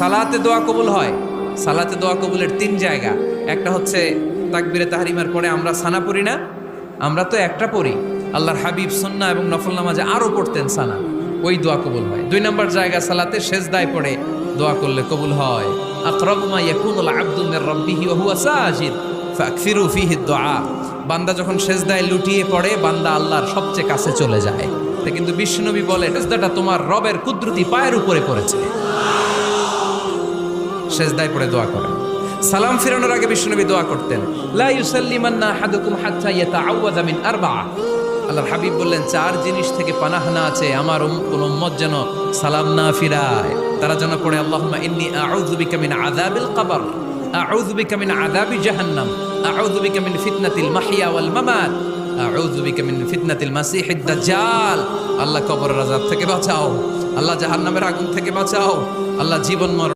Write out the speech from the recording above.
সালাতে দোয়া কবুল হয়। সালাতে দোয়া কবুলের তিন জায়গা। একটা হচ্ছে তাকবীরে তাহরিমার পরে আমরা সানা পড়ি না, আমরা তো একটা পড়ি, আল্লাহর হাবিব সুন্নাহ এবং নফল নামাজে আরো পড়তেন সানা, ওই দোয়া কবুল হয়। দুই নম্বর জায়গা সালাতে সেজদায় পড়ে দোয়া করলে কবুল হয়। আকরাবু মা ইয়াকুনুল আবদু মির রাব্বিহি ওয়া হুয়া সাজিদ ফাকসিরু ফীহি দুআ। বান্দা যখন সেজদায় লুটিয়ে পড়ে বান্দা আল্লাহর সবচেয়ে কাছে চলে যায়। তা কিন্তু বিশ্বনবী বলে সেজদাটা তোমার রবের কুদরতি পায়ের উপরে পড়েছে। সেজদায় পড়ে দোয়া করেন। সালাম ফিরানোর আগে বিশ্বনবী দোয়া করতেন, লা ইউসাল্লিমান্না আহাদুকুম হাত্তা ইয়াতাআওয়াযা মিন আরবা'a। আল্লাহর হাবিব বললেন, চার জিনিস থেকে পানাহ না আছে আমার কোন উম্মত যেন সালাম না ফিরায়। তারা যেন পড়ে, আল্লাহুম্মা ইন্নী আউযু বিকা মিন আযাবিল কবর, আউযু বিকা মিন আযাবি জাহান্নাম, আউযু বিকা মিন ফিতনাতিল মাহইয়া ওয়াল মামাত, আউযু বিকা মিন ফিতনাতিল মাসিহিদ দাজ্জাল। আল্লাহ কবরের আযাব থেকে বাঁচাও, আল্লাহ জাহান্নামের আগুন থেকে বাঁচাও, আল্লাহ জীবন